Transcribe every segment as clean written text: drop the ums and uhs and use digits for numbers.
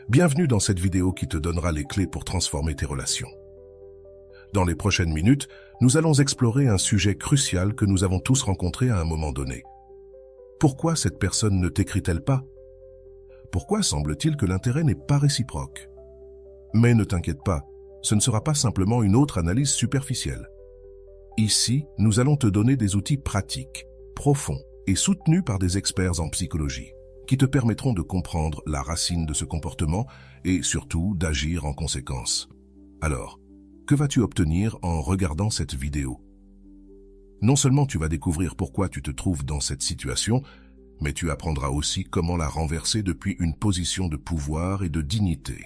Bienvenue dans cette vidéo qui te donnera les clés pour transformer tes relations. Dans les prochaines minutes, nous allons explorer un sujet crucial que nous avons tous rencontré à un moment donné. Pourquoi cette personne ne t'écrit-elle pas? Pourquoi semble-t-il que l'intérêt n'est pas réciproque? Mais ne t'inquiète pas, ce ne sera pas simplement une autre analyse superficielle. Ici, nous allons te donner des outils pratiques, profonds et soutenus par des experts en psychologie, qui te permettront de comprendre la racine de ce comportement et surtout d'agir en conséquence. Alors, que vas-tu obtenir en regardant cette vidéo? Non seulement tu vas découvrir pourquoi tu te trouves dans cette situation, mais tu apprendras aussi comment la renverser depuis une position de pouvoir et de dignité.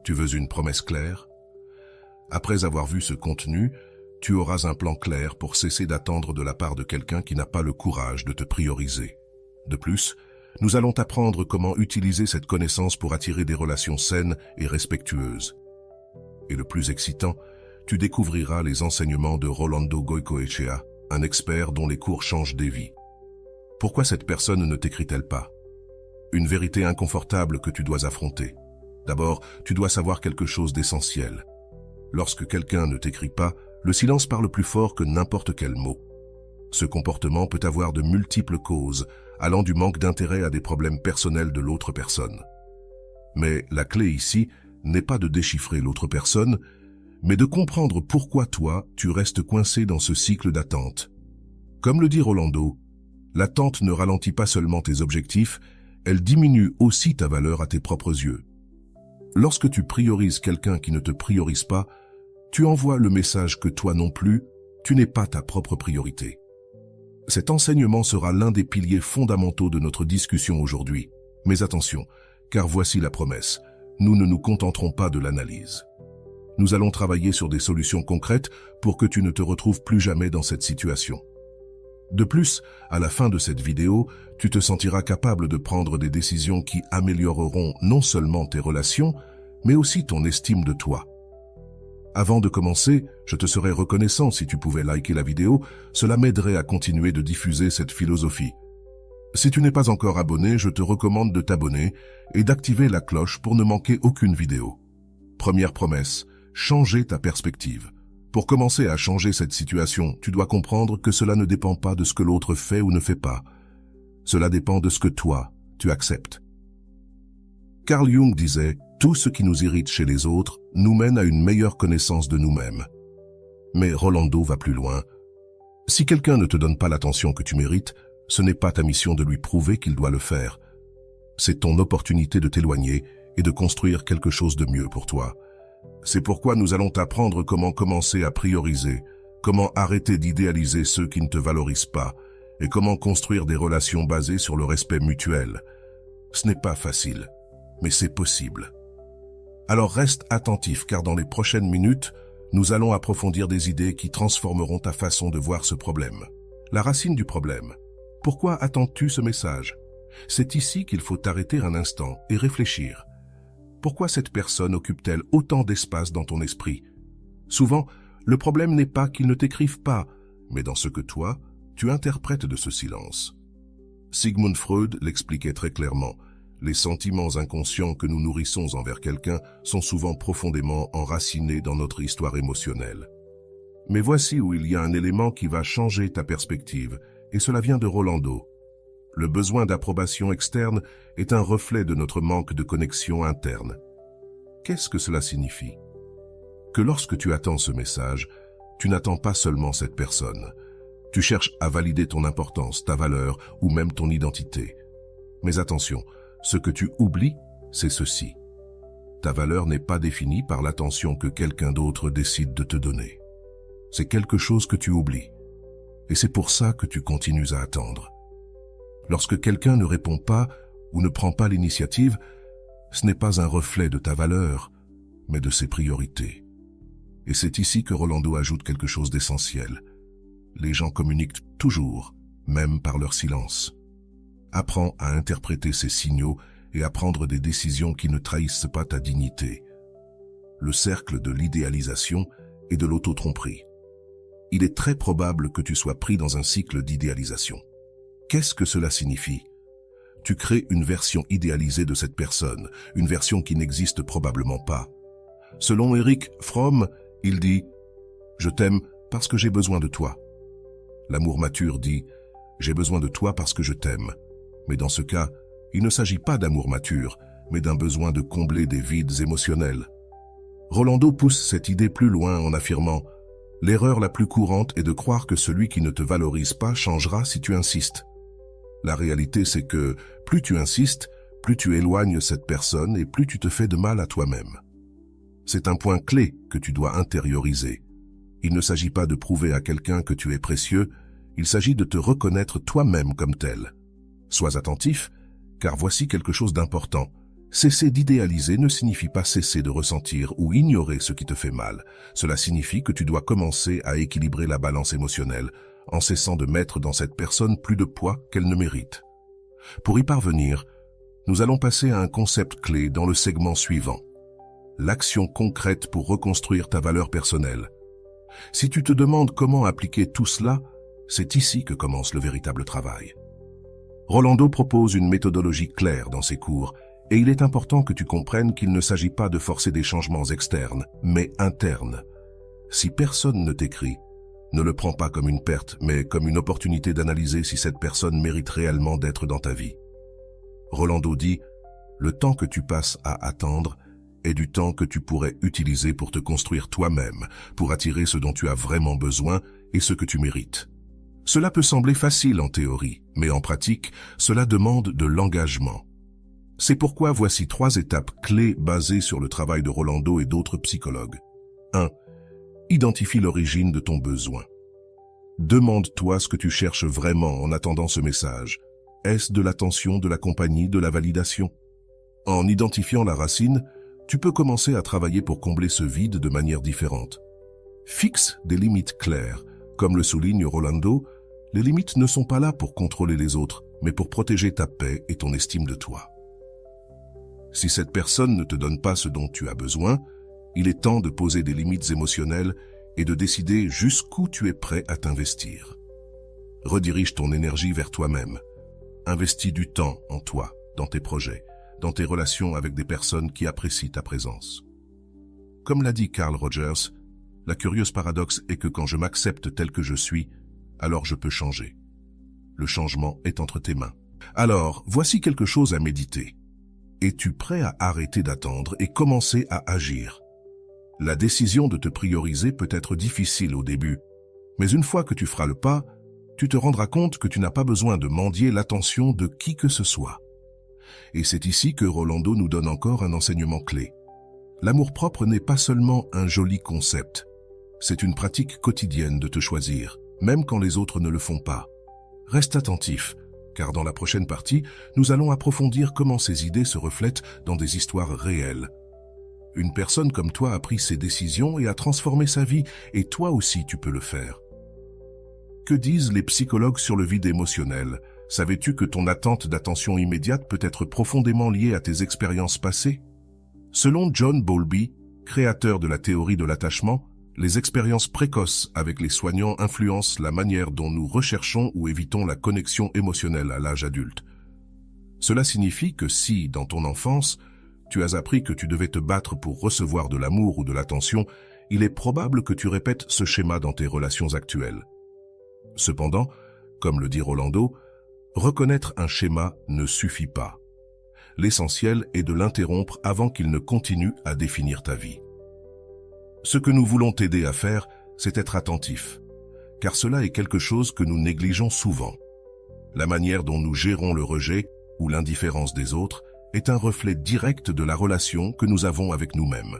Tu veux une promesse claire? Après avoir vu ce contenu, tu auras un plan clair pour cesser d'attendre de la part de quelqu'un qui n'a pas le courage de te prioriser. De plus, nous allons t'apprendre comment utiliser cette connaissance pour attirer des relations saines et respectueuses. Et le plus excitant, tu découvriras les enseignements de Rolando Goicoechea, un expert dont les cours changent des vies. Pourquoi cette personne ne t'écrit-elle pas? Une vérité inconfortable que tu dois affronter. D'abord, tu dois savoir quelque chose d'essentiel. Lorsque quelqu'un ne t'écrit pas, le silence parle plus fort que n'importe quel mot. Ce comportement peut avoir de multiples causes, allant du manque d'intérêt à des problèmes personnels de l'autre personne. Mais la clé ici n'est pas de déchiffrer l'autre personne, mais de comprendre pourquoi toi, tu restes coincé dans ce cycle d'attente. Comme le dit Rolando, l'attente ne ralentit pas seulement tes objectifs, elle diminue aussi ta valeur à tes propres yeux. Lorsque tu priorises quelqu'un qui ne te priorise pas, tu envoies le message que toi non plus, tu n'es pas ta propre priorité. Cet enseignement sera l'un des piliers fondamentaux de notre discussion aujourd'hui. Mais attention, car voici la promesse, nous ne nous contenterons pas de l'analyse. Nous allons travailler sur des solutions concrètes pour que tu ne te retrouves plus jamais dans cette situation. De plus, à la fin de cette vidéo, tu te sentiras capable de prendre des décisions qui amélioreront non seulement tes relations, mais aussi ton estime de toi. Avant de commencer, je te serais reconnaissant si tu pouvais liker la vidéo, cela m'aiderait à continuer de diffuser cette philosophie. Si tu n'es pas encore abonné, je te recommande de t'abonner et d'activer la cloche pour ne manquer aucune vidéo. Première promesse, changer ta perspective. Pour commencer à changer cette situation, tu dois comprendre que cela ne dépend pas de ce que l'autre fait ou ne fait pas. Cela dépend de ce que toi, tu acceptes. Carl Jung disait « Tout ce qui nous irrite chez les autres nous mène à une meilleure connaissance de nous-mêmes ». Mais Rolando va plus loin. Si quelqu'un ne te donne pas l'attention que tu mérites, ce n'est pas ta mission de lui prouver qu'il doit le faire. C'est ton opportunité de t'éloigner et de construire quelque chose de mieux pour toi. C'est pourquoi nous allons t'apprendre comment commencer à prioriser, comment arrêter d'idéaliser ceux qui ne te valorisent pas et comment construire des relations basées sur le respect mutuel. Ce n'est pas facile, mais c'est possible. Alors reste attentif car dans les prochaines minutes, nous allons approfondir des idées qui transformeront ta façon de voir ce problème. La racine du problème. Pourquoi attends-tu ce message? C'est ici qu'il faut t'arrêter un instant et réfléchir. Pourquoi cette personne occupe-t-elle autant d'espace dans ton esprit? Souvent, le problème n'est pas qu'il ne t'écrive pas, mais dans ce que toi, tu interprètes de ce silence. Sigmund Freud l'expliquait très clairement. Les sentiments inconscients que nous nourrissons envers quelqu'un sont souvent profondément enracinés dans notre histoire émotionnelle. Mais voici où il y a un élément qui va changer ta perspective, et cela vient de Rolando. Le besoin d'approbation externe est un reflet de notre manque de connexion interne. Qu'est-ce que cela signifie? Que lorsque tu attends ce message, tu n'attends pas seulement cette personne. Tu cherches à valider ton importance, ta valeur ou même ton identité. Mais attention, ce que tu oublies, c'est ceci. Ta valeur n'est pas définie par l'attention que quelqu'un d'autre décide de te donner. C'est quelque chose que tu oublies. Et c'est pour ça que tu continues à attendre. Lorsque quelqu'un ne répond pas ou ne prend pas l'initiative, ce n'est pas un reflet de ta valeur, mais de ses priorités. Et c'est ici que Rolando ajoute quelque chose d'essentiel. Les gens communiquent toujours, même par leur silence. Apprends à interpréter ces signaux et à prendre des décisions qui ne trahissent pas ta dignité. Le cercle de l'idéalisation et de l'auto-tromperie. Il est très probable que tu sois pris dans un cycle d'idéalisation. Qu'est-ce que cela signifie? tu crées une version idéalisée de cette personne, une version qui n'existe probablement pas. Selon Eric Fromm, il dit « Je t'aime parce que j'ai besoin de toi ». L'amour mature dit « J'ai besoin de toi parce que je t'aime ». Mais dans ce cas, il ne s'agit pas d'amour mature, mais d'un besoin de combler des vides émotionnels. Rolando pousse cette idée plus loin en affirmant « L'erreur la plus courante est de croire que celui qui ne te valorise pas changera si tu insistes. » La réalité, c'est que plus tu insistes, plus tu éloignes cette personne et plus tu te fais de mal à toi-même. C'est un point clé que tu dois intérioriser. Il ne s'agit pas de prouver à quelqu'un que tu es précieux, il s'agit de te reconnaître toi-même comme tel. Sois attentif, car voici quelque chose d'important. Cesser d'idéaliser ne signifie pas cesser de ressentir ou ignorer ce qui te fait mal. Cela signifie que tu dois commencer à équilibrer la balance émotionnelle, en cessant de mettre dans cette personne plus de poids qu'elle ne mérite. Pour y parvenir, nous allons passer à un concept clé dans le segment suivant. L'action concrète pour reconstruire ta valeur personnelle. Si tu te demandes comment appliquer tout cela, c'est ici que commence le véritable travail. Rolando propose une méthodologie claire dans ses cours, et il est important que tu comprennes qu'il ne s'agit pas de forcer des changements externes, mais internes. Si personne ne t'écrit, ne le prends pas comme une perte, mais comme une opportunité d'analyser si cette personne mérite réellement d'être dans ta vie. Rolando dit, le temps que tu passes à attendre est du temps que tu pourrais utiliser pour te construire toi-même, pour attirer ce dont tu as vraiment besoin et ce que tu mérites. Cela peut sembler facile en théorie, mais en pratique, cela demande de l'engagement. C'est pourquoi voici 3 étapes clés basées sur le travail de Rolando et d'autres psychologues. 1. Identifie l'origine de ton besoin. Demande-toi ce que tu cherches vraiment en attendant ce message. Est-ce de l'attention, de la compagnie, de la validation? En identifiant la racine, tu peux commencer à travailler pour combler ce vide de manière différente. Fixe des limites claires. Comme le souligne Rolando, les limites ne sont pas là pour contrôler les autres, mais pour protéger ta paix et ton estime de toi. Si cette personne ne te donne pas ce dont tu as besoin, il est temps de poser des limites émotionnelles et de décider jusqu'où tu es prêt à t'investir. Redirige ton énergie vers toi-même. Investis du temps en toi, dans tes projets, dans tes relations avec des personnes qui apprécient ta présence. Comme l'a dit Carl Rogers, la curieuse paradoxe est que quand je m'accepte tel que je suis, alors je peux changer. Le changement est entre tes mains. Alors, voici quelque chose à méditer. Es-tu prêt à arrêter d'attendre et commencer à agir? La décision de te prioriser peut être difficile au début, mais une fois que tu feras le pas, tu te rendras compte que tu n'as pas besoin de mendier l'attention de qui que ce soit. Et c'est ici que Rolando nous donne encore un enseignement clé. L'amour-propre n'est pas seulement un joli concept, c'est une pratique quotidienne de te choisir, même quand les autres ne le font pas. Reste attentif, car dans la prochaine partie, nous allons approfondir comment ces idées se reflètent dans des histoires réelles. Une personne comme toi a pris ses décisions et a transformé sa vie, et toi aussi tu peux le faire. Que disent les psychologues sur le vide émotionnel? Savais-tu que ton attente d'attention immédiate peut être profondément liée à tes expériences passées? Selon John Bowlby, créateur de la théorie de l'attachement, les expériences précoces avec les soignants influencent la manière dont nous recherchons ou évitons la connexion émotionnelle à l'âge adulte. Cela signifie que si, dans ton enfance, tu as appris que tu devais te battre pour recevoir de l'amour ou de l'attention, il est probable que tu répètes ce schéma dans tes relations actuelles. Cependant, comme le dit Rolando, reconnaître un schéma ne suffit pas. L'essentiel est de l'interrompre avant qu'il ne continue à définir ta vie. Ce que nous voulons t'aider à faire, c'est être attentif, car cela est quelque chose que nous négligeons souvent. La manière dont nous gérons le rejet ou l'indifférence des autres est un reflet direct de la relation que nous avons avec nous-mêmes.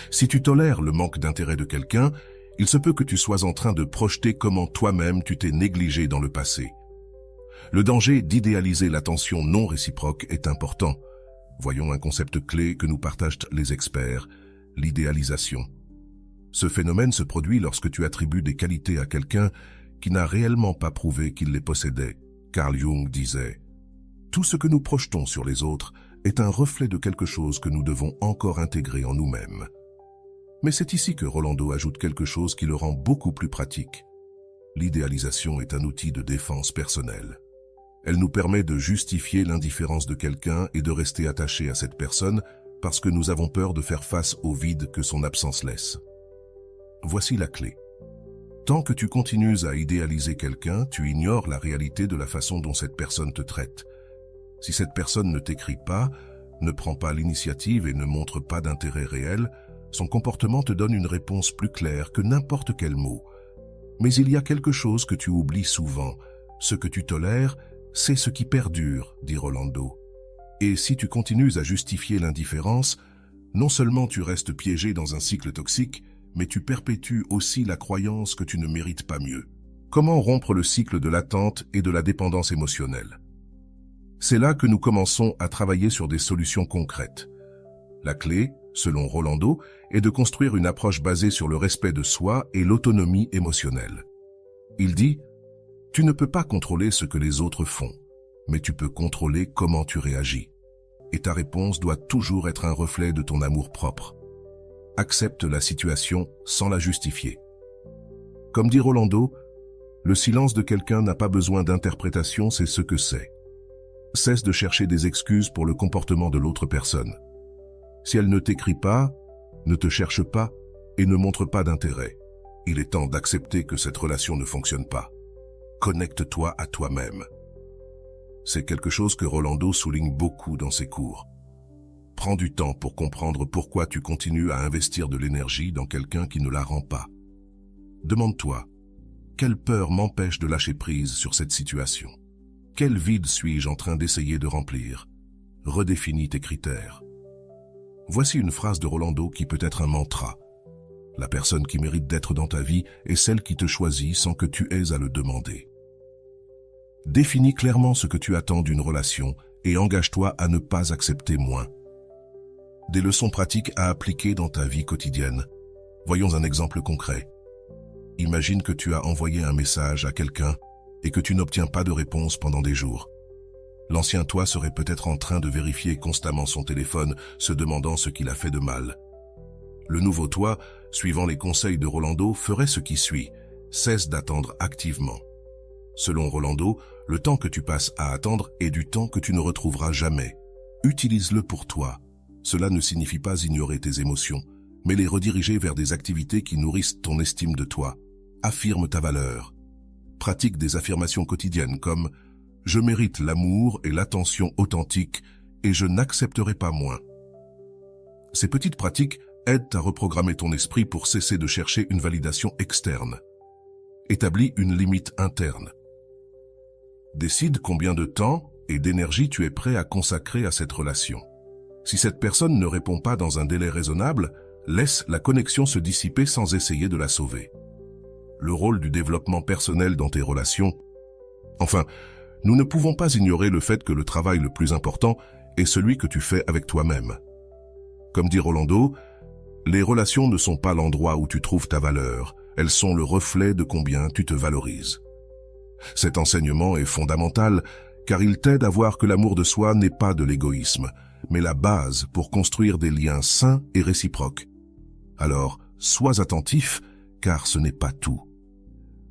Si tu tolères le manque d'intérêt de quelqu'un, il se peut que tu sois en train de projeter comment toi-même tu t'es négligé dans le passé. Le danger d'idéaliser l'attention non réciproque est important. Voyons un concept clé que nous partagent les experts, l'idéalisation. Ce phénomène se produit lorsque tu attribues des qualités à quelqu'un qui n'a réellement pas prouvé qu'il les possédait. Carl Jung disait « Tout ce que nous projetons sur les autres est un reflet de quelque chose que nous devons encore intégrer en nous-mêmes. » Mais c'est ici que Rolando ajoute quelque chose qui le rend beaucoup plus pratique. L'idéalisation est un outil de défense personnelle. Elle nous permet de justifier l'indifférence de quelqu'un et de rester attaché à cette personne parce que nous avons peur de faire face au vide que son absence laisse. Voici la clé. Tant que tu continues à idéaliser quelqu'un, tu ignores la réalité de la façon dont cette personne te traite. Si cette personne ne t'écrit pas, ne prend pas l'initiative et ne montre pas d'intérêt réel, son comportement te donne une réponse plus claire que n'importe quel mot. Mais il y a quelque chose que tu oublies souvent. Ce que tu tolères, c'est ce qui perdure, dit Rolando. Et si tu continues à justifier l'indifférence, non seulement tu restes piégé dans un cycle toxique, mais tu perpétues aussi la croyance que tu ne mérites pas mieux. Comment rompre le cycle de l'attente et de la dépendance émotionnelle? C'est là que nous commençons à travailler sur des solutions concrètes. La clé, selon Rolando, est de construire une approche basée sur le respect de soi et l'autonomie émotionnelle. Il dit « Tu ne peux pas contrôler ce que les autres font, mais tu peux contrôler comment tu réagis. Et ta réponse doit toujours être un reflet de ton amour-propre. Accepte la situation sans la justifier. » Comme dit Rolando, le silence de quelqu'un n'a pas besoin d'interprétation, c'est ce que c'est. Cesse de chercher des excuses pour le comportement de l'autre personne. Si elle ne t'écrit pas, ne te cherche pas et ne montre pas d'intérêt, il est temps d'accepter que cette relation ne fonctionne pas. Connecte-toi à toi-même. C'est quelque chose que Rolando souligne beaucoup dans ses cours. Prends du temps pour comprendre pourquoi tu continues à investir de l'énergie dans quelqu'un qui ne la rend pas. Demande-toi, quelle peur m'empêche de lâcher prise sur cette situation? Quel vide suis-je en train d'essayer de remplir? Redéfinis tes critères. Voici une phrase de Rolando qui peut être un mantra. La personne qui mérite d'être dans ta vie est celle qui te choisit sans que tu aies à le demander. Définis clairement ce que tu attends d'une relation et engage-toi à ne pas accepter moins. Des leçons pratiques à appliquer dans ta vie quotidienne. Voyons un exemple concret. Imagine que tu as envoyé un message à quelqu'un et que tu n'obtiens pas de réponse pendant des jours. L'ancien toi serait peut-être en train de vérifier constamment son téléphone, se demandant ce qu'il a fait de mal. Le nouveau toi, suivant les conseils de Rolando, ferait ce qui suit. Cesse d'attendre activement. Selon Rolando, le temps que tu passes à attendre est du temps que tu ne retrouveras jamais. Utilise-le pour toi. Cela ne signifie pas ignorer tes émotions, mais les rediriger vers des activités qui nourrissent ton estime de toi. Affirme ta valeur. Pratique des affirmations quotidiennes comme « Je mérite l'amour et l'attention authentique et je n'accepterai pas moins ». Ces petites pratiques aident à reprogrammer ton esprit pour cesser de chercher une validation externe. Établis une limite interne. Décide combien de temps et d'énergie tu es prêt à consacrer à cette relation. Si cette personne ne répond pas dans un délai raisonnable, laisse la connexion se dissiper sans essayer de la sauver. Le rôle du développement personnel dans tes relations. Enfin, nous ne pouvons pas ignorer le fait que le travail le plus important est celui que tu fais avec toi-même. Comme dit Rolando, les relations ne sont pas l'endroit où tu trouves ta valeur, elles sont le reflet de combien tu te valorises. Cet enseignement est fondamental car il t'aide à voir que l'amour de soi n'est pas de l'égoïsme, mais la base pour construire des liens sains et réciproques. Alors, sois attentif, car ce n'est pas tout.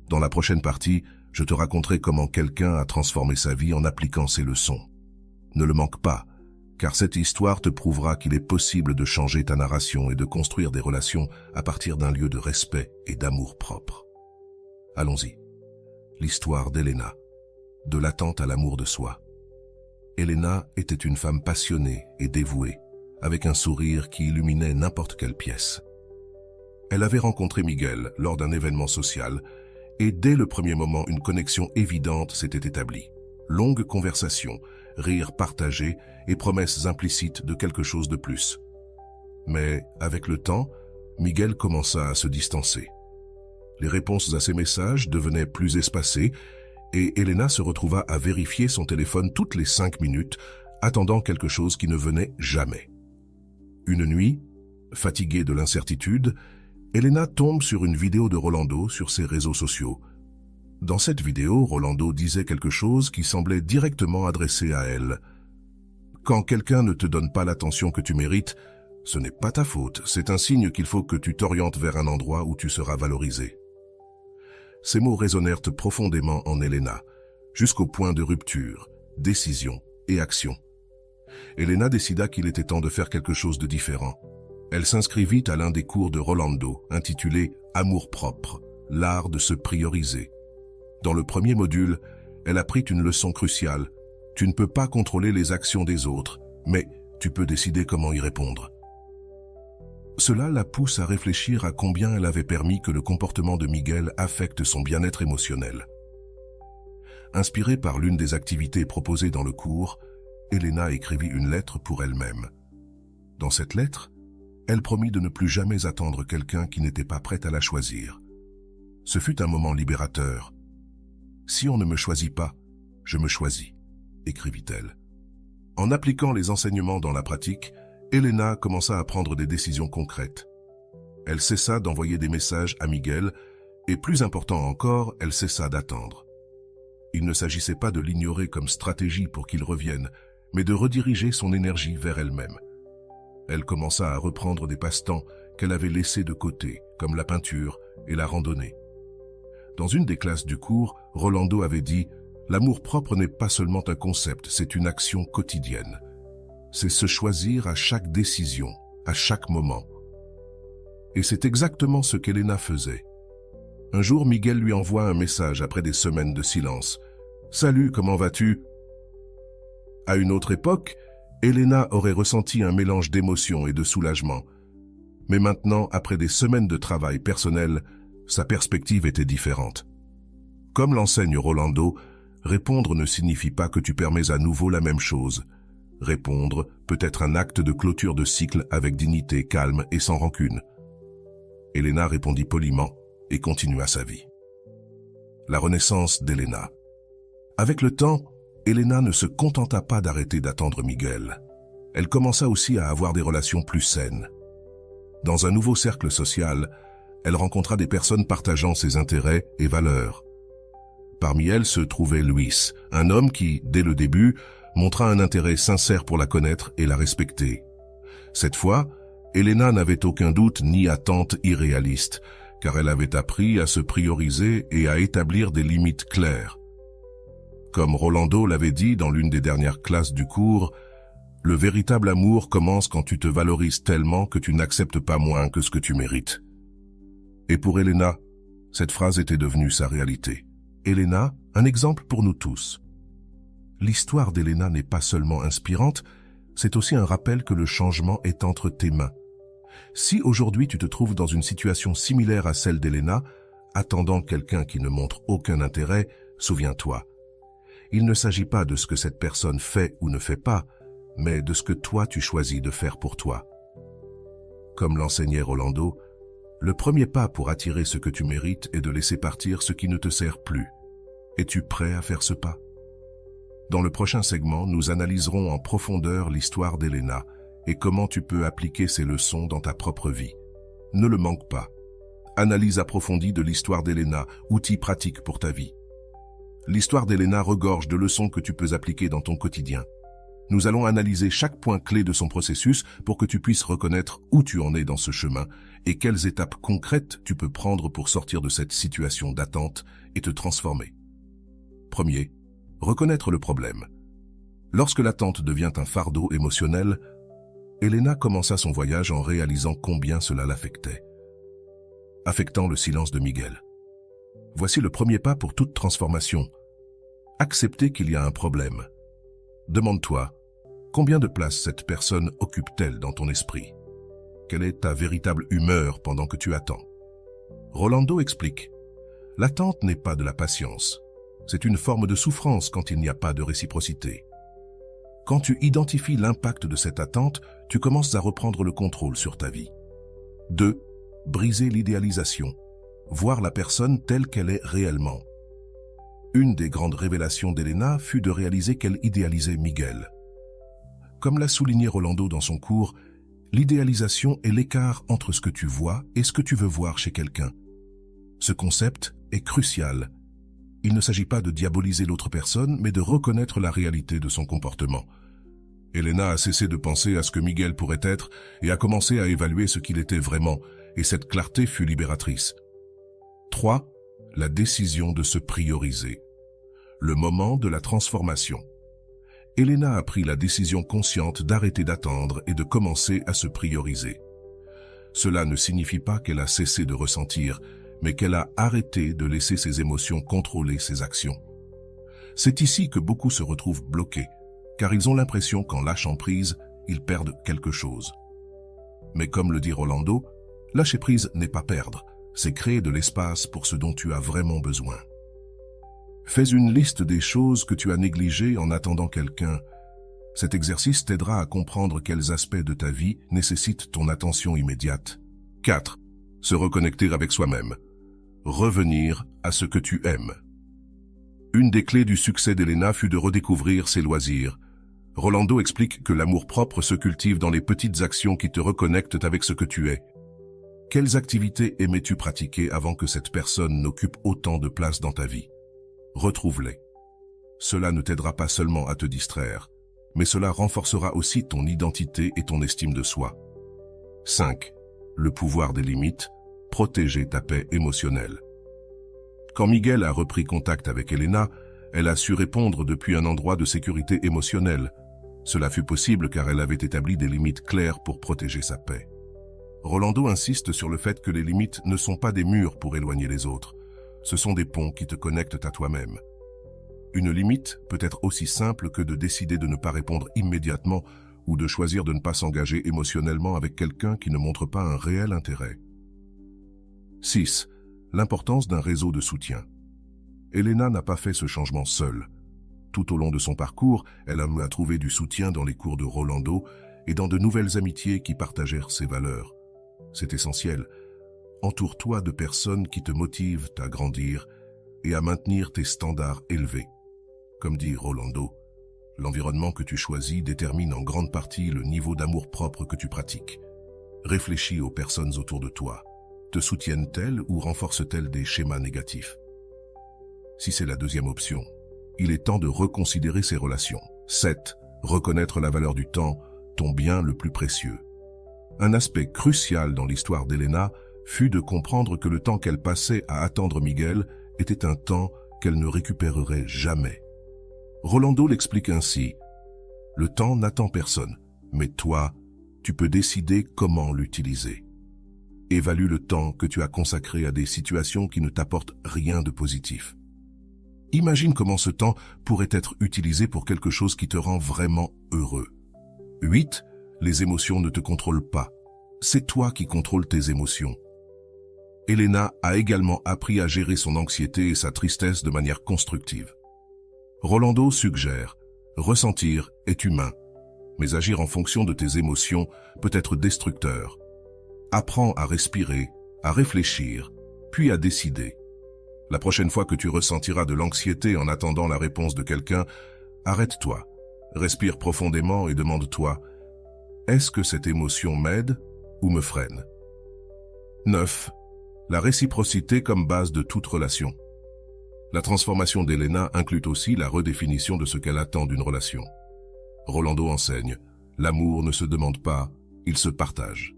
Dans la prochaine partie, je te raconterai comment quelqu'un a transformé sa vie en appliquant ces leçons. Ne le manque pas, car cette histoire te prouvera qu'il est possible de changer ta narration et de construire des relations à partir d'un lieu de respect et d'amour propre. Allons-y. L'histoire d'Elena, de l'attente à l'amour de soi. Elena était une femme passionnée et dévouée, avec un sourire qui illuminait n'importe quelle pièce. Elle avait rencontré Miguel lors d'un événement social et dès le premier moment, une connexion évidente s'était établie. Longue conversation, rires partagés et promesses implicites de quelque chose de plus. Mais avec le temps, Miguel commença à se distancer. Les réponses à ses messages devenaient plus espacées et Elena se retrouva à vérifier son téléphone toutes les 5 minutes, attendant quelque chose qui ne venait jamais. Une nuit, fatiguée de l'incertitude, Elena tombe sur une vidéo de Rolando sur ses réseaux sociaux. Dans cette vidéo, Rolando disait quelque chose qui semblait directement adressé à elle. « Quand quelqu'un ne te donne pas l'attention que tu mérites, ce n'est pas ta faute, c'est un signe qu'il faut que tu t'orientes vers un endroit où tu seras valorisé. » Ces mots résonnèrent profondément en Elena. jusqu'au point de rupture, décision et action. Elena décida qu'il était temps de faire quelque chose de différent. Elle s'inscrivit à l'un des cours de Rolando, intitulé « Amour-propre, l'art de se prioriser ». Dans le premier module, elle apprit une leçon cruciale. Tu ne peux pas contrôler les actions des autres, mais tu peux décider comment y répondre. Cela la pousse à réfléchir à combien elle avait permis que le comportement de Miguel affecte son bien-être émotionnel. Inspirée par l'une des activités proposées dans le cours, Elena écrivit une lettre pour elle-même. Dans cette lettre, elle promit de ne plus jamais attendre quelqu'un qui n'était pas prêt à la choisir. Ce fut un moment libérateur. « Si on ne me choisit pas, je me choisis », écrivit-elle. En appliquant les enseignements dans la pratique, Elena commença à prendre des décisions concrètes. Elle cessa d'envoyer des messages à Miguel et, plus important encore, elle cessa d'attendre. Il ne s'agissait pas de l'ignorer comme stratégie pour qu'il revienne, mais de rediriger son énergie vers elle-même. Elle commença à reprendre des passe-temps qu'elle avait laissés de côté, comme la peinture et la randonnée. Dans une des classes du cours, Rolando avait dit « L'amour-propre n'est pas seulement un concept, c'est une action quotidienne. C'est se choisir à chaque décision, à chaque moment. » Et c'est exactement ce qu'Elena faisait. Un jour, Miguel lui envoie un message après des semaines de silence. « Salut, comment vas-tu » À une autre époque, Elena aurait ressenti un mélange d'émotion et de soulagement. Mais maintenant, après des semaines de travail personnel, sa perspective était différente. Comme l'enseigne Rolando, répondre ne signifie pas que tu permets à nouveau la même chose. Répondre peut être un acte de clôture de cycle avec dignité, calme et sans rancune. Elena répondit poliment et continua sa vie. La renaissance d'Elena. Avec le temps, Elena ne se contenta pas d'arrêter d'attendre Miguel. Elle commença aussi à avoir des relations plus saines. Dans un nouveau cercle social, elle rencontra des personnes partageant ses intérêts et valeurs. Parmi elles se trouvait Luis, un homme qui, dès le début, montra un intérêt sincère pour la connaître et la respecter. Cette fois, Elena n'avait aucun doute ni attente irréaliste, car elle avait appris à se prioriser et à établir des limites claires. Comme Rolando l'avait dit dans l'une des dernières classes du cours, « Le véritable amour commence quand tu te valorises tellement que tu n'acceptes pas moins que ce que tu mérites. » Et pour Elena, cette phrase était devenue sa réalité. Elena, un exemple pour nous tous. L'histoire d'Elena n'est pas seulement inspirante, c'est aussi un rappel que le changement est entre tes mains. Si aujourd'hui tu te trouves dans une situation similaire à celle d'Elena, attendant quelqu'un qui ne montre aucun intérêt, souviens-toi. Il ne s'agit pas de ce que cette personne fait ou ne fait pas, mais de ce que toi tu choisis de faire pour toi. Comme l'enseignait Rolando, le premier pas pour attirer ce que tu mérites est de laisser partir ce qui ne te sert plus. Es-tu prêt à faire ce pas? Dans le prochain segment, nous analyserons en profondeur l'histoire d'Elena et comment tu peux appliquer ces leçons dans ta propre vie. Ne le manque pas. Analyse approfondie de l'histoire d'Elena, outil pratique pour ta vie. L'histoire d'Elena regorge de leçons que tu peux appliquer dans ton quotidien. Nous allons analyser chaque point clé de son processus pour que tu puisses reconnaître où tu en es dans ce chemin et quelles étapes concrètes tu peux prendre pour sortir de cette situation d'attente et te transformer. Premier, reconnaître le problème. Lorsque l'attente devient un fardeau émotionnel, Elena commença son voyage en réalisant combien cela l'affectait. Affectant le silence de Miguel. Voici le premier pas pour toute transformation. Accepter qu'il y a un problème. Demande-toi, combien de place cette personne occupe-t-elle dans ton esprit? Quelle est ta véritable humeur pendant que tu attends? Rolando explique, l'attente n'est pas de la patience. C'est une forme de souffrance quand il n'y a pas de réciprocité. Quand tu identifies l'impact de cette attente, tu commences à reprendre le contrôle sur ta vie. 2. Briser l'idéalisation. Voir la personne telle qu'elle est réellement. Une des grandes révélations d'Elena fut de réaliser qu'elle idéalisait Miguel. Comme l'a souligné Rolando dans son cours, l'idéalisation est l'écart entre ce que tu vois et ce que tu veux voir chez quelqu'un. Ce concept est crucial. Il ne s'agit pas de diaboliser l'autre personne, mais de reconnaître la réalité de son comportement. Elena a cessé de penser à ce que Miguel pourrait être et a commencé à évaluer ce qu'il était vraiment, et cette clarté fut libératrice. 3. La décision de se prioriser. Le moment de la transformation. Elena a pris la décision consciente d'arrêter d'attendre et de commencer à se prioriser. Cela ne signifie pas qu'elle a cessé de ressentir, mais qu'elle a arrêté de laisser ses émotions contrôler ses actions. C'est ici que beaucoup se retrouvent bloqués, car ils ont l'impression qu'en lâchant prise, ils perdent quelque chose. Mais comme le dit Rolando, lâcher prise n'est pas perdre, c'est créer de l'espace pour ce dont tu as vraiment besoin. Fais une liste des choses que tu as négligées en attendant quelqu'un. Cet exercice t'aidera à comprendre quels aspects de ta vie nécessitent ton attention immédiate. 4. Se reconnecter avec soi-même. Revenir à ce que tu aimes. Une des clés du succès d'Elena fut de redécouvrir ses loisirs. Rolando explique que l'amour-propre se cultive dans les petites actions qui te reconnectent avec ce que tu es. Quelles activités aimais-tu pratiquer avant que cette personne n'occupe autant de place dans ta vie? Retrouve-les. Cela ne t'aidera pas seulement à te distraire, mais cela renforcera aussi ton identité et ton estime de soi. 5. Le pouvoir des limites, protéger ta paix émotionnelle. Quand Miguel a repris contact avec Elena, elle a su répondre depuis un endroit de sécurité émotionnelle. Cela fut possible car elle avait établi des limites claires pour protéger sa paix. Rolando insiste sur le fait que les limites ne sont pas des murs pour éloigner les autres. Ce sont des ponts qui te connectent à toi-même. Une limite peut être aussi simple que de décider de ne pas répondre immédiatement ou de choisir de ne pas s'engager émotionnellement avec quelqu'un qui ne montre pas un réel intérêt. 6. L'importance d'un réseau de soutien. Elena n'a pas fait ce changement seule. Tout au long de son parcours, elle a trouvé du soutien dans les cours de Rolando et dans de nouvelles amitiés qui partagèrent ses valeurs. C'est essentiel. Entoure-toi de personnes qui te motivent à grandir et à maintenir tes standards élevés. Comme dit Rolando, l'environnement que tu choisis détermine en grande partie le niveau d'amour-propre que tu pratiques. Réfléchis aux personnes autour de toi. Te soutiennent-elles ou renforcent-elles des schémas négatifs? Si c'est la deuxième option, il est temps de reconsidérer ces relations. 7. Reconnaître la valeur du temps, ton bien le plus précieux. Un aspect crucial dans l'histoire d'Elena fut de comprendre que le temps qu'elle passait à attendre Miguel était un temps qu'elle ne récupérerait jamais. Rolando l'explique ainsi. Le temps n'attend personne, mais toi, tu peux décider comment l'utiliser. Évalue le temps que tu as consacré à des situations qui ne t'apportent rien de positif. Imagine comment ce temps pourrait être utilisé pour quelque chose qui te rend vraiment heureux. 8. Les émotions ne te contrôlent pas. C'est toi qui contrôles tes émotions. Elena a également appris à gérer son anxiété et sa tristesse de manière constructive. Rolando suggère, ressentir est humain, mais agir en fonction de tes émotions peut être destructeur. Apprends à respirer, à réfléchir, puis à décider. La prochaine fois que tu ressentiras de l'anxiété en attendant la réponse de quelqu'un, arrête-toi, respire profondément et demande-toi, est-ce que cette émotion m'aide ou me freine? 9. La réciprocité comme base de toute relation. La transformation d'Elena inclut aussi la redéfinition de ce qu'elle attend d'une relation. Rolando enseigne, l'amour ne se demande pas, il se partage.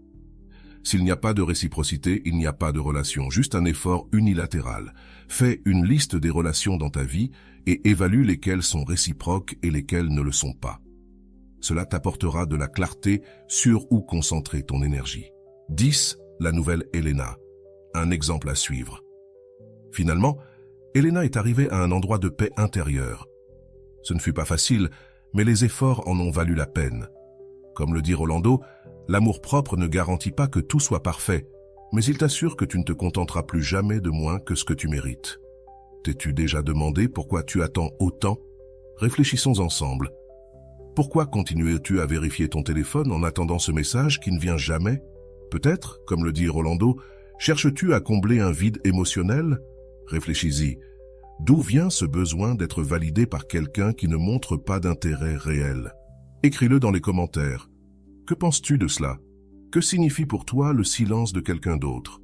S'il n'y a pas de réciprocité, il n'y a pas de relation, juste un effort unilatéral. Fais une liste des relations dans ta vie et évalue lesquelles sont réciproques et lesquelles ne le sont pas. Cela t'apportera de la clarté sur où concentrer ton énergie. 10. La nouvelle Elena. Un exemple à suivre. Finalement, Elena est arrivée à un endroit de paix intérieure. Ce ne fut pas facile, mais les efforts en ont valu la peine. Comme le dit Rolando, l'amour-propre ne garantit pas que tout soit parfait, mais il t'assure que tu ne te contenteras plus jamais de moins que ce que tu mérites. T'es-tu déjà demandé pourquoi tu attends autant? Réfléchissons ensemble. Pourquoi continues-tu à vérifier ton téléphone en attendant ce message qui ne vient jamais? Peut-être, comme le dit Rolando, cherches-tu à combler un vide émotionnel? Réfléchis-y. D'où vient ce besoin d'être validé par quelqu'un qui ne montre pas d'intérêt réel? Écris-le dans les commentaires. Que penses-tu de cela? Que signifie pour toi le silence de quelqu'un d'autre?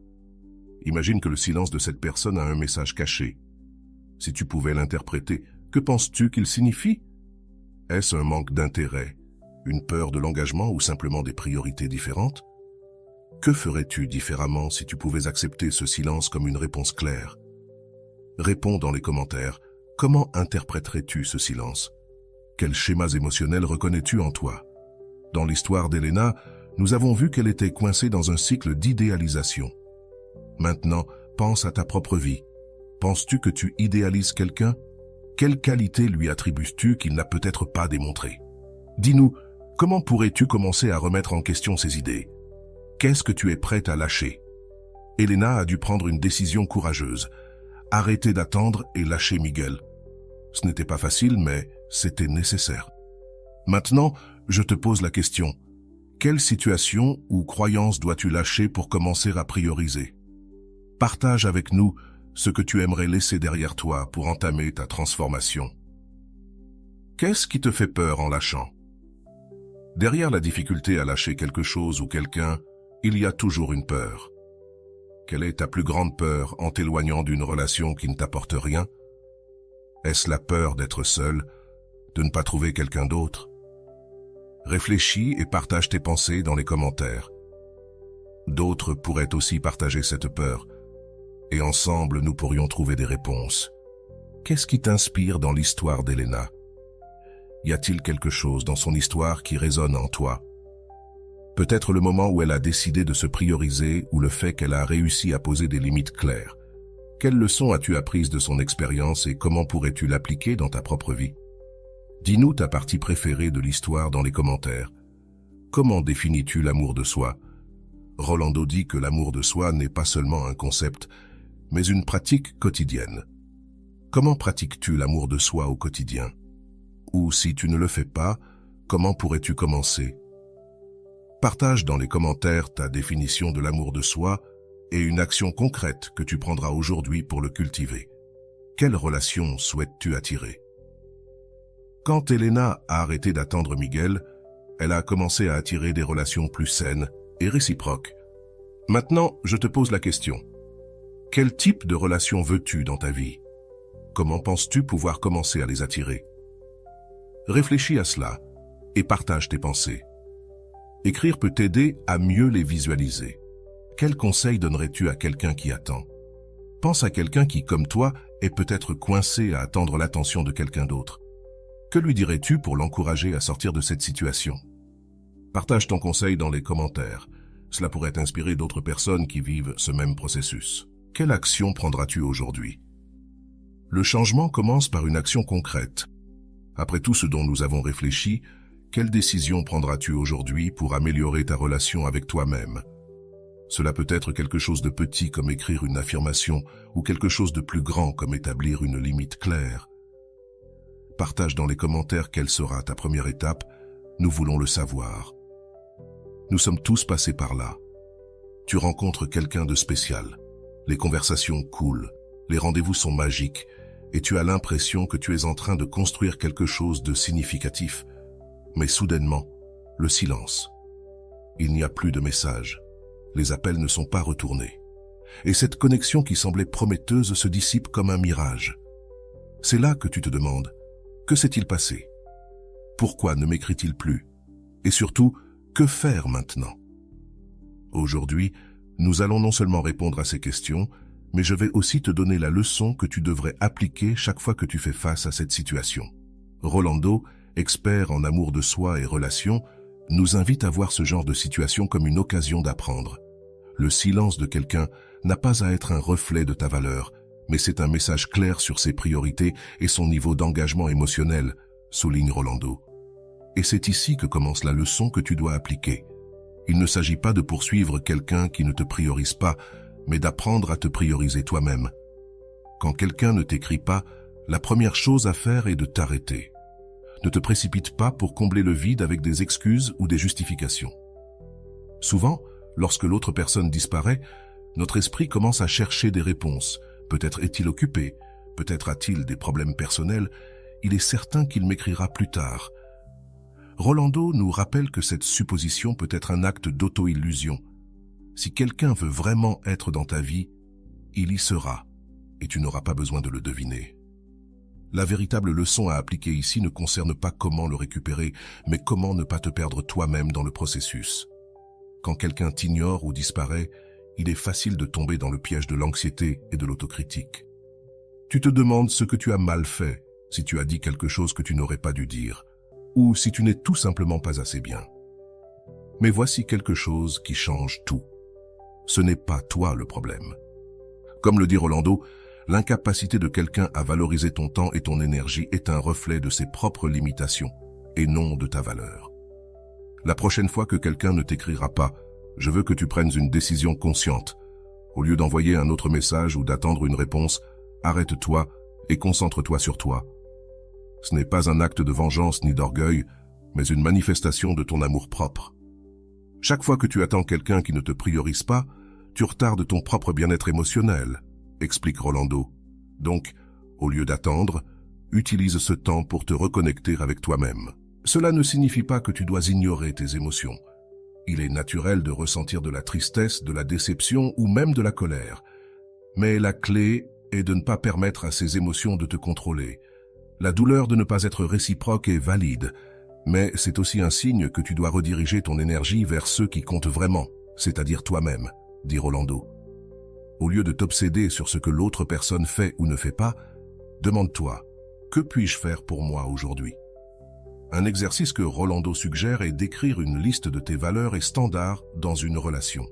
Imagine que le silence de cette personne a un message caché. Si tu pouvais l'interpréter, que penses-tu qu'il signifie? Est-ce un manque d'intérêt, une peur de l'engagement ou simplement des priorités différentes? Que ferais-tu différemment si tu pouvais accepter ce silence comme une réponse claire? Réponds dans les commentaires, Comment interpréterais-tu ce silence? Quels schémas émotionnels reconnais-tu en toi? Dans l'histoire d'Elena, nous avons vu qu'elle était coincée dans un cycle d'idéalisation. Maintenant, pense à ta propre vie. Penses-tu que tu idéalises quelqu'un? Quelle qualité lui attribues-tu qu'il n'a peut-être pas démontrée? Dis-nous, comment pourrais-tu commencer à remettre en question ces idées? Qu'est-ce que tu es prête à lâcher? Elena a dû prendre une décision courageuse. Arrêter d'attendre et lâcher Miguel. Ce n'était pas facile, mais c'était nécessaire. Maintenant, je te pose la question. Quelle situation ou croyance dois-tu lâcher pour commencer à prioriser? Partage avec nous ce que tu aimerais laisser derrière toi pour entamer ta transformation. Qu'est-ce qui te fait peur en lâchant? Derrière la difficulté à lâcher quelque chose ou quelqu'un, il y a toujours une peur. Quelle est ta plus grande peur en t'éloignant d'une relation qui ne t'apporte rien? Est-ce la peur d'être seul, de ne pas trouver quelqu'un d'autre? Réfléchis et partage tes pensées dans les commentaires. D'autres pourraient aussi partager cette peur, et ensemble nous pourrions trouver des réponses. Qu'est-ce qui t'inspire dans l'histoire d'Elena? Y a-t-il quelque chose dans son histoire qui résonne en toi? Peut-être le moment où elle a décidé de se prioriser ou le fait qu'elle a réussi à poser des limites claires. Quelles leçons as-tu apprises de son expérience et comment pourrais-tu l'appliquer dans ta propre vie? Dis-nous ta partie préférée de l'histoire dans les commentaires. Comment définis-tu l'amour de soi? Rolando dit que l'amour de soi n'est pas seulement un concept, mais une pratique quotidienne. Comment pratiques-tu l'amour de soi au quotidien? Ou si tu ne le fais pas, comment pourrais-tu commencer? Partage dans les commentaires ta définition de l'amour de soi et une action concrète que tu prendras aujourd'hui pour le cultiver. Quelle relation souhaites-tu attirer? Quand Elena a arrêté d'attendre Miguel, elle a commencé à attirer des relations plus saines et réciproques. Maintenant, je te pose la question. Quel type de relation veux-tu dans ta vie? Comment penses-tu pouvoir commencer à les attirer? Réfléchis à cela et partage tes pensées. Écrire peut t'aider à mieux les visualiser. Quel conseil donnerais-tu à quelqu'un qui attend? Pense à quelqu'un qui, comme toi, est peut-être coincé à attendre l'attention de quelqu'un d'autre. Que lui dirais-tu pour l'encourager à sortir de cette situation? Partage ton conseil dans les commentaires. Cela pourrait inspirer d'autres personnes qui vivent ce même processus. Quelle action prendras-tu aujourd'hui? Le changement commence par une action concrète. Après tout ce dont nous avons réfléchi, quelle décision prendras-tu aujourd'hui pour améliorer ta relation avec toi-même? Cela peut être quelque chose de petit comme écrire une affirmation ou quelque chose de plus grand comme établir une limite claire. Partage dans les commentaires quelle sera ta première étape, nous voulons le savoir. Nous sommes tous passés par là. Tu rencontres quelqu'un de spécial. Les conversations coulent, les rendez-vous sont magiques et tu as l'impression que tu es en train de construire quelque chose de significatif. Mais soudainement, le silence. Il n'y a plus de messages. Les appels ne sont pas retournés. Et cette connexion qui semblait prometteuse se dissipe comme un mirage. C'est là que tu te demandes, que s'est-il passé? Pourquoi ne m'écrit-il plus? Et surtout, que faire maintenant? Aujourd'hui, nous allons non seulement répondre à ces questions, mais je vais aussi te donner la leçon que tu devrais appliquer chaque fois que tu fais face à cette situation. Rolando, expert en amour de soi et relations, nous invite à voir ce genre de situation comme une occasion d'apprendre. Le silence de quelqu'un n'a pas à être un reflet de ta valeur, mais c'est un message clair sur ses priorités et son niveau d'engagement émotionnel, souligne Rolando. Et c'est ici que commence la leçon que tu dois appliquer. Il ne s'agit pas de poursuivre quelqu'un qui ne te priorise pas, mais d'apprendre à te prioriser toi-même. Quand quelqu'un ne t'écrit pas, la première chose à faire est de t'arrêter. Ne te précipite pas pour combler le vide avec des excuses ou des justifications. Souvent, lorsque l'autre personne disparaît, notre esprit commence à chercher des réponses. Peut-être est-il occupé, peut-être a-t-il des problèmes personnels, il est certain qu'il m'écrira plus tard. Rolando nous rappelle que cette supposition peut être un acte d'auto-illusion. Si quelqu'un veut vraiment être dans ta vie, il y sera, et tu n'auras pas besoin de le deviner. La véritable leçon à appliquer ici ne concerne pas comment le récupérer, mais comment ne pas te perdre toi-même dans le processus. Quand quelqu'un t'ignore ou disparaît, il est facile de tomber dans le piège de l'anxiété et de l'autocritique. Tu te demandes ce que tu as mal fait, si tu as dit quelque chose que tu n'aurais pas dû dire, ou si tu n'es tout simplement pas assez bien. Mais voici quelque chose qui change tout. Ce n'est pas toi le problème. Comme le dit Rolando, l'incapacité de quelqu'un à valoriser ton temps et ton énergie est un reflet de ses propres limitations et non de ta valeur. La prochaine fois que quelqu'un ne t'écrira pas, je veux que tu prennes une décision consciente. Au lieu d'envoyer un autre message ou d'attendre une réponse, arrête-toi et concentre-toi sur toi. Ce n'est pas un acte de vengeance ni d'orgueil, mais une manifestation de ton amour-propre. Chaque fois que tu attends quelqu'un qui ne te priorise pas, tu retardes ton propre bien-être émotionnel, explique Rolando. Donc, au lieu d'attendre, utilise ce temps pour te reconnecter avec toi-même. Cela ne signifie pas que tu dois ignorer tes émotions. Il est naturel de ressentir de la tristesse, de la déception ou même de la colère. Mais la clé est de ne pas permettre à ces émotions de te contrôler. La douleur de ne pas être réciproque est valide, mais c'est aussi un signe que tu dois rediriger ton énergie vers ceux qui comptent vraiment, c'est-à-dire toi-même, dit Rolando. Au lieu de t'obséder sur ce que l'autre personne fait ou ne fait pas, demande-toi, que puis-je faire pour moi aujourd'hui? Un exercice que Rolando suggère est d'écrire une liste de tes valeurs et standards dans une relation.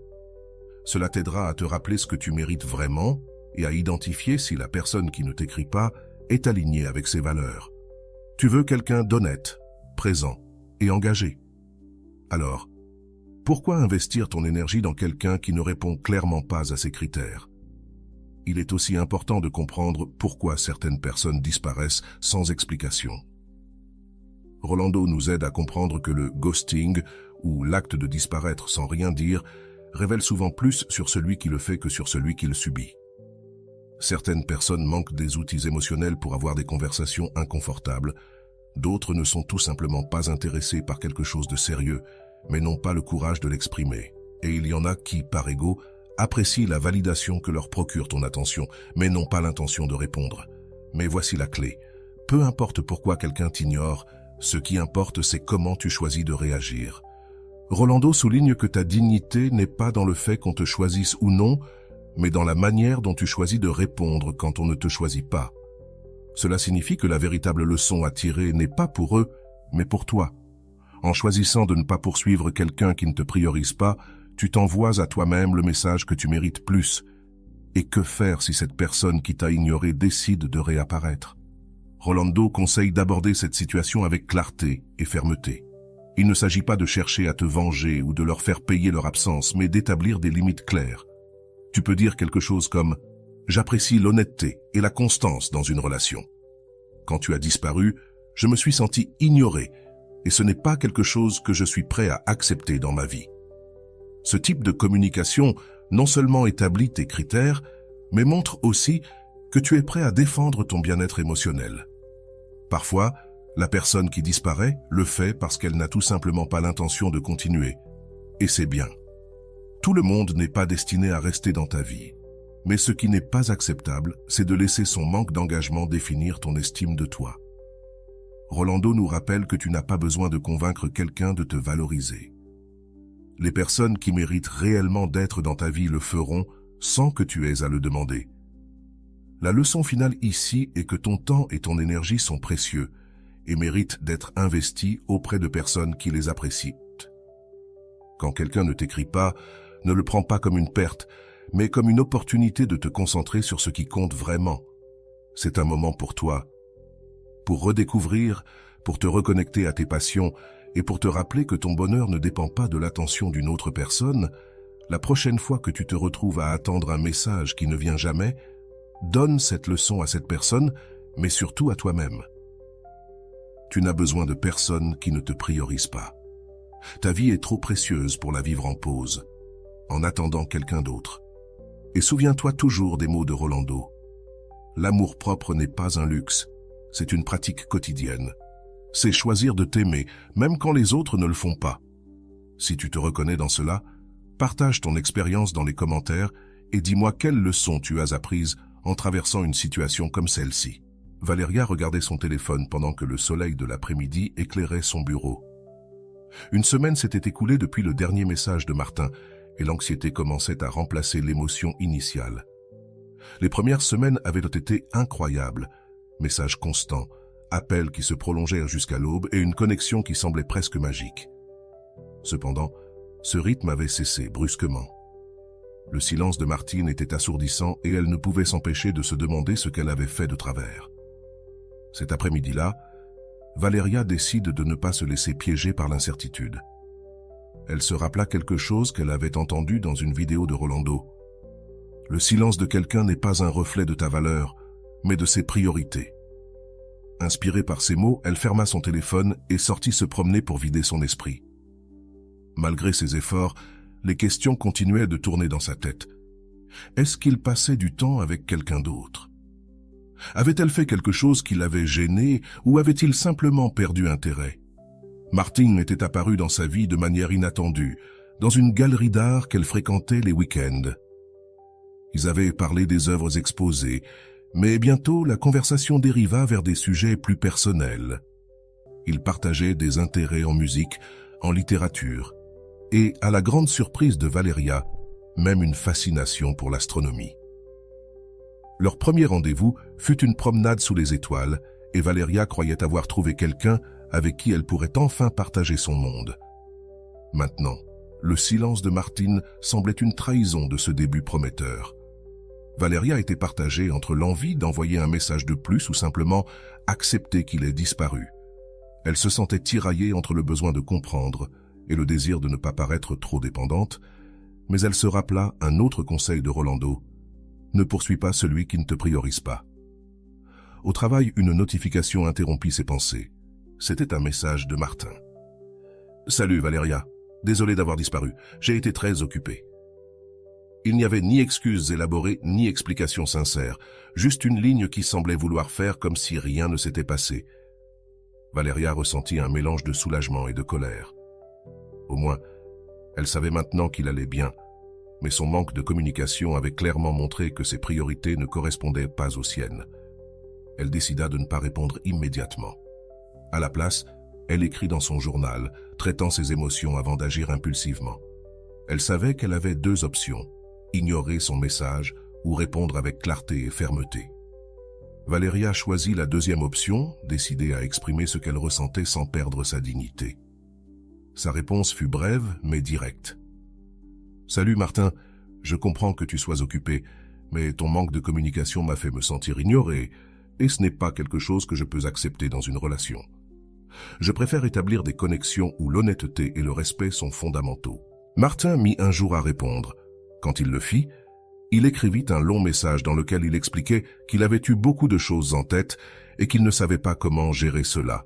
Cela t'aidera à te rappeler ce que tu mérites vraiment et à identifier si la personne qui ne t'écrit pas est alignée avec ses valeurs. Tu veux quelqu'un d'honnête, présent et engagé. Alors, pourquoi investir ton énergie dans quelqu'un qui ne répond clairement pas à ces critères? Il est aussi important de comprendre pourquoi certaines personnes disparaissent sans explication. Rolando nous aide à comprendre que le ghosting, ou l'acte de disparaître sans rien dire, révèle souvent plus sur celui qui le fait que sur celui qui le subit. Certaines personnes manquent des outils émotionnels pour avoir des conversations inconfortables, d'autres ne sont tout simplement pas intéressés par quelque chose de sérieux, mais n'ont pas le courage de l'exprimer. Et il y en a qui, par ego, apprécient la validation que leur procure ton attention, mais n'ont pas l'intention de répondre. Mais voici la clé. Peu importe pourquoi quelqu'un t'ignore, ce qui importe, c'est comment tu choisis de réagir. Rolando souligne que ta dignité n'est pas dans le fait qu'on te choisisse ou non, mais dans la manière dont tu choisis de répondre quand on ne te choisit pas. Cela signifie que la véritable leçon à tirer n'est pas pour eux, mais pour toi. En choisissant de ne pas poursuivre quelqu'un qui ne te priorise pas, tu t'envoies à toi-même le message que tu mérites plus. Et que faire si cette personne qui t'a ignoré décide de réapparaître? Rolando conseille d'aborder cette situation avec clarté et fermeté. Il ne s'agit pas de chercher à te venger ou de leur faire payer leur absence, mais d'établir des limites claires. Tu peux dire quelque chose comme « J'apprécie l'honnêteté et la constance dans une relation. Quand tu as disparu, je me suis senti ignoré et ce n'est pas quelque chose que je suis prêt à accepter dans ma vie. » Ce type de communication non seulement établit tes critères, mais montre aussi que tu es prêt à défendre ton bien-être émotionnel. Parfois, la personne qui disparaît le fait parce qu'elle n'a tout simplement pas l'intention de continuer. Et c'est bien. Tout le monde n'est pas destiné à rester dans ta vie. Mais ce qui n'est pas acceptable, c'est de laisser son manque d'engagement définir ton estime de toi. Rolando nous rappelle que tu n'as pas besoin de convaincre quelqu'un de te valoriser. Les personnes qui méritent réellement d'être dans ta vie le feront sans que tu aies à le demander. La leçon finale ici est que ton temps et ton énergie sont précieux et méritent d'être investis auprès de personnes qui les apprécient. Quand quelqu'un ne t'écrit pas, ne le prends pas comme une perte, mais comme une opportunité de te concentrer sur ce qui compte vraiment. C'est un moment pour toi, pour redécouvrir, pour te reconnecter à tes passions et pour te rappeler que ton bonheur ne dépend pas de l'attention d'une autre personne. La prochaine fois que tu te retrouves à attendre un message qui ne vient jamais, donne cette leçon à cette personne, mais surtout à toi-même. Tu n'as besoin de personne qui ne te priorise pas. Ta vie est trop précieuse pour la vivre en pause, en attendant quelqu'un d'autre. Et souviens-toi toujours des mots de Rolando. L'amour-propre n'est pas un luxe, c'est une pratique quotidienne. C'est choisir de t'aimer, même quand les autres ne le font pas. Si tu te reconnais dans cela, partage ton expérience dans les commentaires et dis-moi quelle leçon tu as apprise en traversant une situation comme celle-ci. Valeria regardait son téléphone pendant que le soleil de l'après-midi éclairait son bureau. Une semaine s'était écoulée depuis le dernier message de Martin et l'anxiété commençait à remplacer l'émotion initiale. Les premières semaines avaient été incroyables. Messages constants, appels qui se prolongèrent jusqu'à l'aube et une connexion qui semblait presque magique. Cependant, ce rythme avait cessé brusquement. Le silence de Martine était assourdissant et elle ne pouvait s'empêcher de se demander ce qu'elle avait fait de travers. Cet après-midi-là, Valeria décide de ne pas se laisser piéger par l'incertitude. Elle se rappela quelque chose qu'elle avait entendu dans une vidéo de Rolando. Le silence de quelqu'un n'est pas un reflet de ta valeur, mais de ses priorités. Inspirée par ces mots, elle ferma son téléphone et sortit se promener pour vider son esprit. Malgré ses efforts, les questions continuaient de tourner dans sa tête. Est-ce qu'il passait du temps avec quelqu'un d'autre? Avait-elle fait quelque chose qui l'avait gêné ou avait-il simplement perdu intérêt? Martine était apparue dans sa vie de manière inattendue, dans une galerie d'art qu'elle fréquentait les week-ends. Ils avaient parlé des œuvres exposées, mais bientôt la conversation dériva vers des sujets plus personnels. Ils partageaient des intérêts en musique, en littérature, et, à la grande surprise de Valeria, même une fascination pour l'astronomie. Leur premier rendez-vous fut une promenade sous les étoiles, et Valeria croyait avoir trouvé quelqu'un avec qui elle pourrait enfin partager son monde. Maintenant, le silence de Martine semblait une trahison de ce début prometteur. Valeria était partagée entre l'envie d'envoyer un message de plus ou simplement accepter qu'il ait disparu. Elle se sentait tiraillée entre le besoin de comprendre et le désir de ne pas paraître trop dépendante, mais elle se rappela un autre conseil de Rolando: ne poursuis pas celui qui ne te priorise pas. Au travail, une notification interrompit ses pensées. C'était un message de Martin. « Salut Valeria, désolé d'avoir disparu, j'ai été très occupé. » Il n'y avait ni excuses élaborées, ni explications sincères, juste une ligne qui semblait vouloir faire comme si rien ne s'était passé. Valeria ressentit un mélange de soulagement et de colère. Au moins, elle savait maintenant qu'il allait bien, mais son manque de communication avait clairement montré que ses priorités ne correspondaient pas aux siennes. Elle décida de ne pas répondre immédiatement. À la place, elle écrit dans son journal, traitant ses émotions avant d'agir impulsivement. Elle savait qu'elle avait deux options: ignorer son message ou répondre avec clarté et fermeté. Valeria choisit la deuxième option, décidée à exprimer ce qu'elle ressentait sans perdre sa dignité. Sa réponse fut brève mais directe. « Salut Martin, je comprends que tu sois occupé, mais ton manque de communication m'a fait me sentir ignoré, et ce n'est pas quelque chose que je peux accepter dans une relation. Je préfère établir des connexions où l'honnêteté et le respect sont fondamentaux. » Martin mit un jour à répondre. Quand il le fit, il écrivit un long message dans lequel il expliquait qu'il avait eu beaucoup de choses en tête et qu'il ne savait pas comment gérer cela.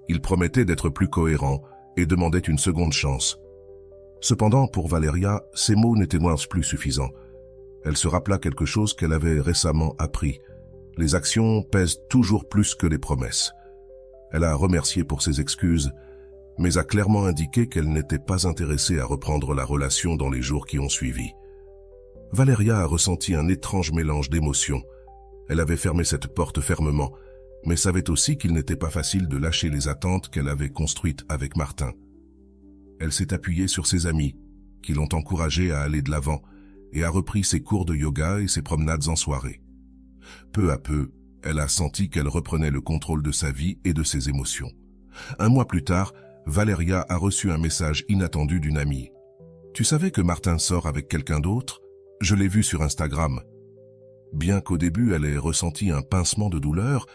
Il promettait d'être plus cohérent et demandait une seconde chance. Cependant, pour Valeria, ces mots n'étaient plus suffisants. Elle se rappela quelque chose qu'elle avait récemment appris. Les actions pèsent toujours plus que les promesses. Elle a remercié pour ses excuses, mais a clairement indiqué qu'elle n'était pas intéressée à reprendre la relation dans les jours qui ont suivi. Valeria a ressenti un étrange mélange d'émotions. Elle avait fermé cette porte fermement, mais savait aussi qu'il n'était pas facile de lâcher les attentes qu'elle avait construites avec Martin. Elle s'est appuyée sur ses amis, qui l'ont encouragée à aller de l'avant, et a repris ses cours de yoga et ses promenades en soirée. Peu à peu, elle a senti qu'elle reprenait le contrôle de sa vie et de ses émotions. Un mois plus tard, Valeria a reçu un message inattendu d'une amie. « Tu savais que Martin sort avec quelqu'un d'autre ? Je l'ai vu sur Instagram. » Bien qu'au début elle ait ressenti un pincement de douleur,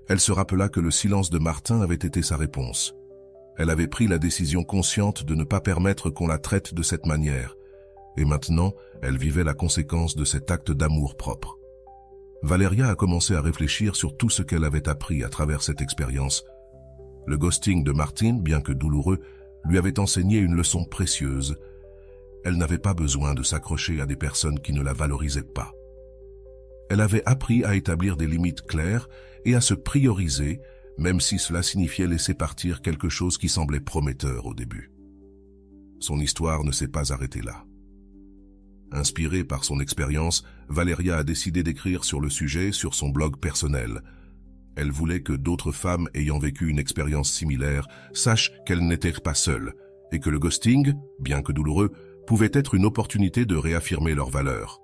elle se rappela que le silence de Martin avait été sa réponse. Elle avait pris la décision consciente de ne pas permettre qu'on la traite de cette manière, et maintenant elle vivait la conséquence de cet acte d'amour propre. Valeria a commencé à réfléchir sur tout ce qu'elle avait appris à travers cette expérience. Le ghosting de Martine, bien que douloureux, lui avait enseigné une leçon précieuse. Elle n'avait pas besoin de s'accrocher à des personnes qui ne la valorisaient pas. Elle avait appris à établir des limites claires et à se prioriser, même si cela signifiait laisser partir quelque chose qui semblait prometteur au début. Son histoire ne s'est pas arrêtée là. Inspirée par son expérience, Valeria a décidé d'écrire sur le sujet sur son blog personnel. Elle voulait que d'autres femmes ayant vécu une expérience similaire sachent qu'elles n'étaient pas seules et que le ghosting, bien que douloureux, pouvait être une opportunité de réaffirmer leurs valeurs.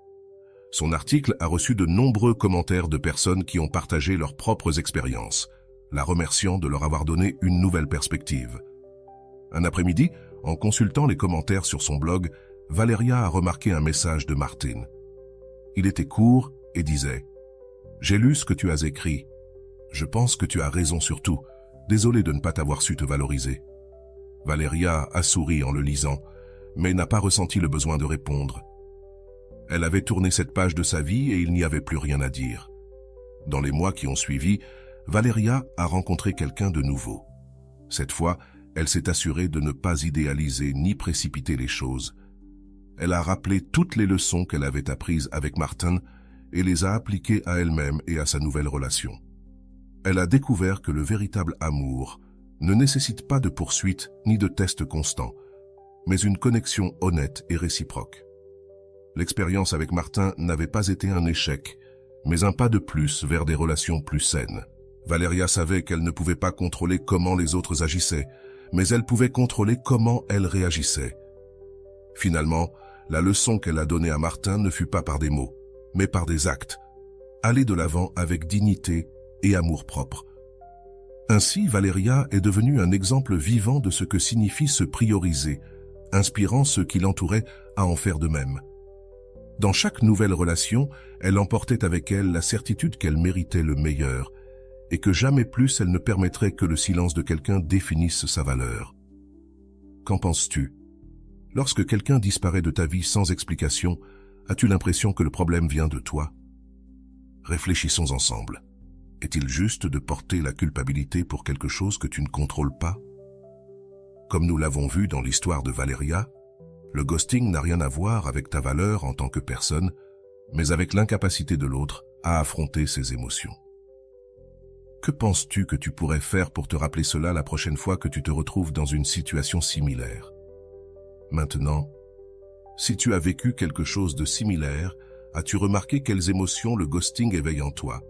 Son article a reçu de nombreux commentaires de personnes qui ont partagé leurs propres expériences, la remerciant de leur avoir donné une nouvelle perspective. Un après-midi, en consultant les commentaires sur son blog, Valeria a remarqué un message de Martin. Il était court et disait « J'ai lu ce que tu as écrit. Je pense que tu as raison sur tout. Désolé de ne pas t'avoir su te valoriser. » Valeria a souri en le lisant, mais n'a pas ressenti le besoin de répondre. Elle avait tourné cette page de sa vie et il n'y avait plus rien à dire. Dans les mois qui ont suivi, Valeria a rencontré quelqu'un de nouveau. Cette fois, elle s'est assurée de ne pas idéaliser ni précipiter les choses. Elle a rappelé toutes les leçons qu'elle avait apprises avec Martin et les a appliquées à elle-même et à sa nouvelle relation. Elle a découvert que le véritable amour ne nécessite pas de poursuite ni de tests constants, mais une connexion honnête et réciproque. L'expérience avec Martin n'avait pas été un échec, mais un pas de plus vers des relations plus saines. Valeria savait qu'elle ne pouvait pas contrôler comment les autres agissaient, mais elle pouvait contrôler comment elle réagissait. Finalement, la leçon qu'elle a donnée à Martin ne fut pas par des mots, mais par des actes. Aller de l'avant avec dignité et amour-propre. Ainsi, Valeria est devenue un exemple vivant de ce que signifie se prioriser, inspirant ceux qui l'entouraient à en faire de même. Dans chaque nouvelle relation, elle emportait avec elle la certitude qu'elle méritait le meilleur et que jamais plus elle ne permettrait que le silence de quelqu'un définisse sa valeur. Qu'en penses-tu? Lorsque quelqu'un disparaît de ta vie sans explication, as-tu l'impression que le problème vient de toi? Réfléchissons ensemble. Est-il juste de porter la culpabilité pour quelque chose que tu ne contrôles pas? Comme nous l'avons vu dans l'histoire de Valeria, le ghosting n'a rien à voir avec ta valeur en tant que personne, mais avec l'incapacité de l'autre à affronter ses émotions. Que penses-tu que tu pourrais faire pour te rappeler cela la prochaine fois que tu te retrouves dans une situation similaire? Maintenant, si tu as vécu quelque chose de similaire, as-tu remarqué quelles émotions le ghosting éveille en toi?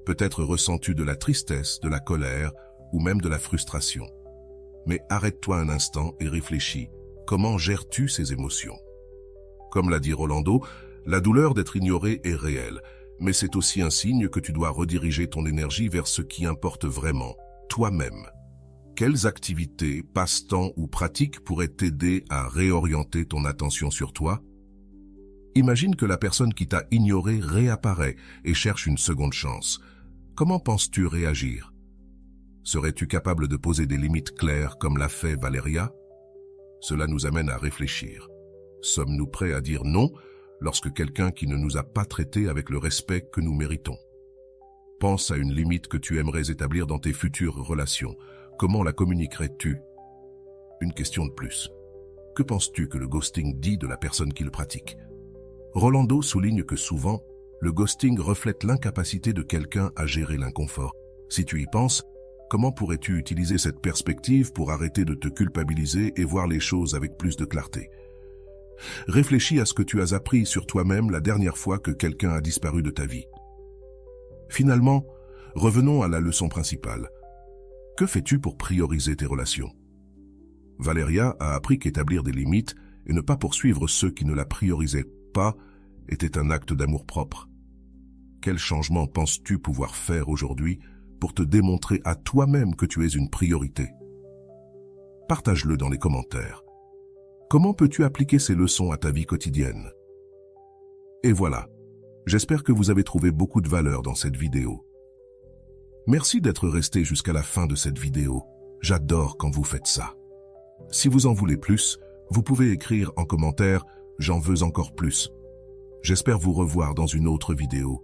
Peut-être ressens-tu de la tristesse, de la colère ou même de la frustration. Mais arrête-toi un instant et réfléchis. Comment gères-tu ces émotions? Comme l'a dit Rolando, la douleur d'être ignoré est réelle, mais c'est aussi un signe que tu dois rediriger ton énergie vers ce qui importe vraiment, toi-même. Quelles activités, passe-temps ou pratiques pourraient t'aider à réorienter ton attention sur toi? Imagine que la personne qui t'a ignoré réapparaît et cherche une seconde chance. Comment penses-tu réagir? Serais-tu capable de poser des limites claires comme l'a fait Valeria? Cela nous amène à réfléchir. Sommes-nous prêts à dire non lorsque quelqu'un qui ne nous a pas traités avec le respect que nous méritons? Pense à une limite que tu aimerais établir dans tes futures relations. Comment la communiquerais-tu? Une question de plus. Que penses-tu que le ghosting dit de la personne qui le pratique? Rolando souligne que souvent, le ghosting reflète l'incapacité de quelqu'un à gérer l'inconfort. Si tu y penses, comment pourrais-tu utiliser cette perspective pour arrêter de te culpabiliser et voir les choses avec plus de clarté? Réfléchis à ce que tu as appris sur toi-même la dernière fois que quelqu'un a disparu de ta vie. Finalement, revenons à la leçon principale. Que fais-tu pour prioriser tes relations? Valeria a appris qu'établir des limites et ne pas poursuivre ceux qui ne la priorisaient pas était un acte d'amour-propre. Quel changement penses-tu pouvoir faire aujourd'hui pour te démontrer à toi-même que tu es une priorité? Partage-le dans les commentaires. Comment peux-tu appliquer ces leçons à ta vie quotidienne? Et voilà, j'espère que vous avez trouvé beaucoup de valeur dans cette vidéo. Merci d'être resté jusqu'à la fin de cette vidéo. J'adore quand vous faites ça. Si vous en voulez plus, vous pouvez écrire en commentaire « J'en veux encore plus ». J'espère vous revoir dans une autre vidéo.